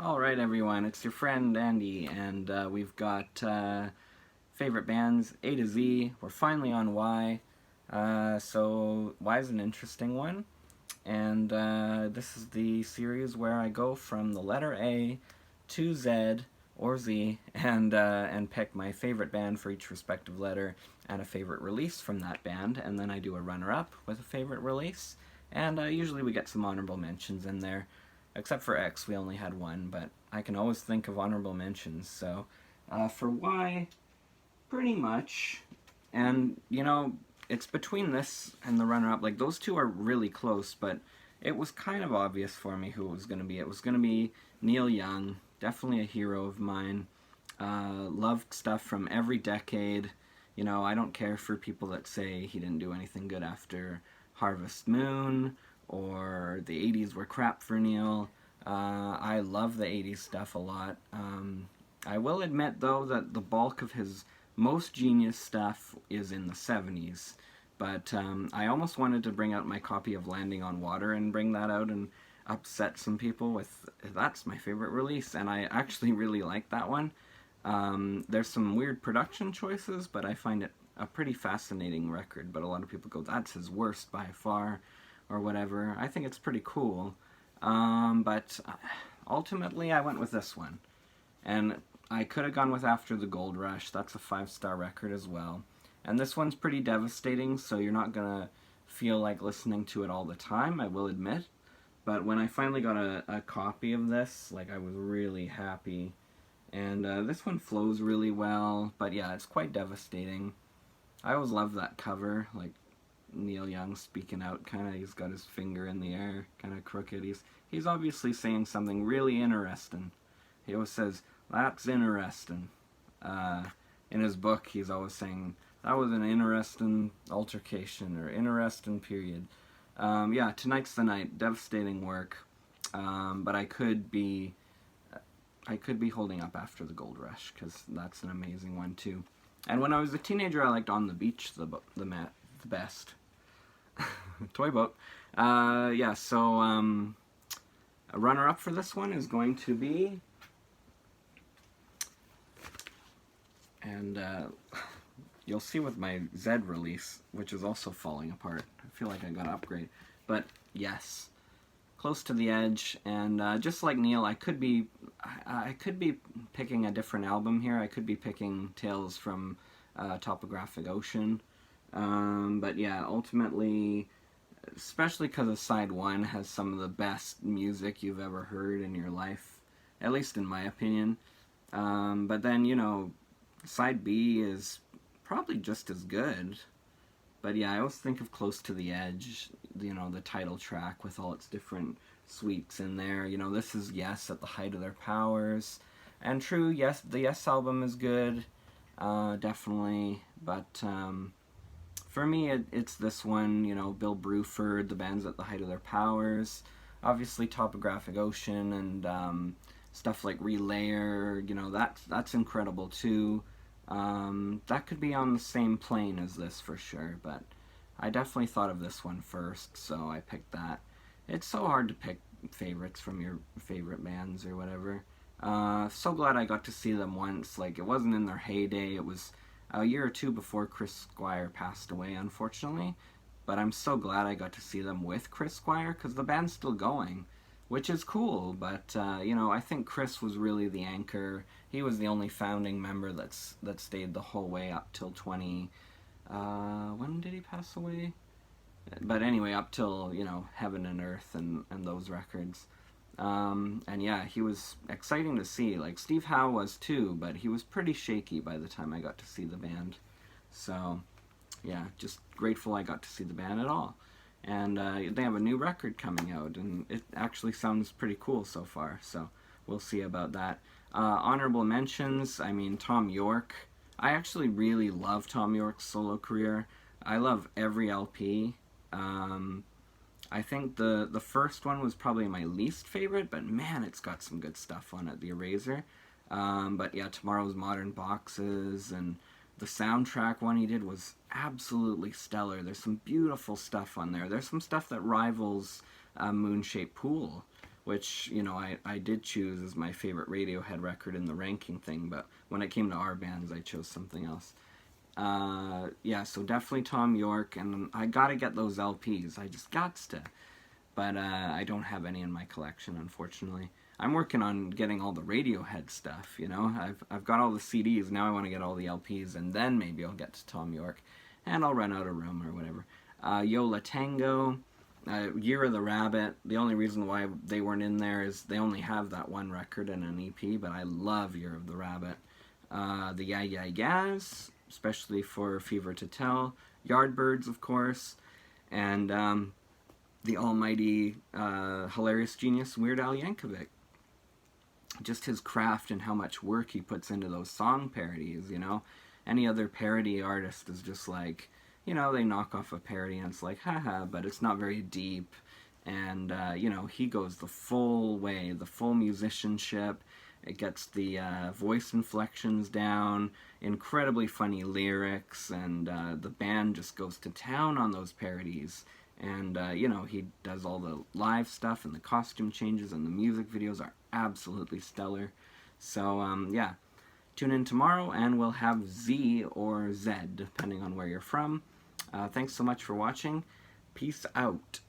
Alright everyone, it's your friend Andy, and we've got favorite bands A to Z. We're finally on Y. So Y is an interesting one, and this is the series where I go from the letter A to Z or Z and pick my favorite band for each respective letter and a favorite release from that band, and then I do a runner-up with a favorite release, and usually we get some honorable mentions in there. Except for X, we only had one, but I can always think of honorable mentions. So for Y, pretty much, and it's between this and the runner-up. Like, those two are really close, but it was kind of obvious for me who it was going to be. It was going to be Neil Young, definitely a hero of mine. Loved stuff from every decade. I don't care for people that say he didn't do anything good after Harvest Moon, or the 80s were crap for Neil. I love the 80s stuff a lot. I will admit, though, that the bulk of his most genius stuff is in the 70s. But I almost wanted to bring out my copy of Landing on Water and bring that out and upset some people with, that's my favorite release, and I actually really like that one. There's some weird production choices, but I find it a pretty fascinating record. But a lot of people go, that's his worst by far, or whatever. I think it's pretty cool. But ultimately I went with this one. And I could have gone with After the Gold Rush. That's a 5-star record as well. And this one's pretty devastating, so you're not gonna feel like listening to it all the time, I will admit. But when I finally got a copy of this, like, I was really happy. And this one flows really well, but yeah, it's quite devastating. I always love that cover, like Neil Young speaking out, kind of. He's got his finger in the air, kind of crooked. He's obviously saying something really interesting. He always says, "That's interesting." In his book, he's always saying, "That was an interesting altercation," or "interesting period." Yeah, Tonight's the Night, devastating work. But I could be holding up After the Gold Rush, because that's an amazing one too. And when I was a teenager, I liked On the Beach the best. Toy boat. Yeah, so a runner-up for this one is going to be, and you'll see with my Z release, which is also falling apart. I feel like I gotta upgrade. But yes, Close to the Edge, and just like Neil, I could be picking a different album here. I could be picking Tales from Topographic Ocean. But yeah, ultimately, especially because of side 1 has some of the best music you've ever heard in your life, at least in my opinion. But then, side B is probably just as good. But yeah, I always think of Close to the Edge, the title track with all its different sweeps in there. This is Yes at the height of their powers. And true, yes, the Yes album is good, definitely. But for me, it's this one, Bill Bruford, the band's at the height of their powers. Obviously, Topographic Ocean and stuff like Relayer, that's incredible too. That could be on the same plane as this for sure, but I definitely thought of this one first, so I picked that. It's so hard to pick favorites from your favorite bands or whatever. So glad I got to see them once. Like, it wasn't in their heyday. It was a year or two before Chris Squire passed away, unfortunately. But I'm so glad I got to see them with Chris Squire, because the band's still going, which is cool. But I think Chris was really the anchor. He was the only founding member that stayed the whole way up till 20. When did he pass away? But anyway, up till Heaven and Earth and those records. And yeah, he was exciting to see. Like, Steve Howe was too, but he was pretty shaky by the time I got to see the band. So yeah, just grateful I got to see the band at all. And they have a new record coming out, and it actually sounds pretty cool so far, so we'll see about that. Honorable mentions, I mean, Thom Yorke. I actually really love Thom Yorke's solo career. I love every LP. I think the first one was probably my least favorite, but man, it's got some good stuff on it, The Eraser. But yeah, Tomorrow's Modern Boxes, and the soundtrack one he did was absolutely stellar. There's some beautiful stuff on there. There's some stuff that rivals Moon-Shaped Pool, which, you know, I did choose as my favorite Radiohead record in the ranking thing, but when it came to our bands, I chose something else. Yeah, so definitely Tom York, and I gotta get those LPs. I just gots to. But I don't have any in my collection, unfortunately. I'm working on getting all the Radiohead stuff, you know? I've got all the CDs, now I want to get all the LPs, and then maybe I'll get to Tom York, and I'll run out of room or whatever. Yo La Tengo, Year of the Rabbit. The only reason why they weren't in there is they only have that one record and an EP, but I love Year of the Rabbit. The Yeah Yeah Yeahs, especially for Fever to Tell. Yardbirds, of course. And the almighty, hilarious genius Weird Al Yankovic. Just his craft and how much work he puts into those song parodies, you know? Any other parody artist is just like, you know, they knock off a parody and it's like, haha, but it's not very deep. And, you know, he goes the full way, the full musicianship. It gets the voice inflections down, incredibly funny lyrics, and the band just goes to town on those parodies. And, you know, he does all the live stuff, and the costume changes, and the music videos are absolutely stellar. So, yeah, tune in tomorrow, and we'll have Z or Z, depending on where you're from. Thanks so much for watching. Peace out.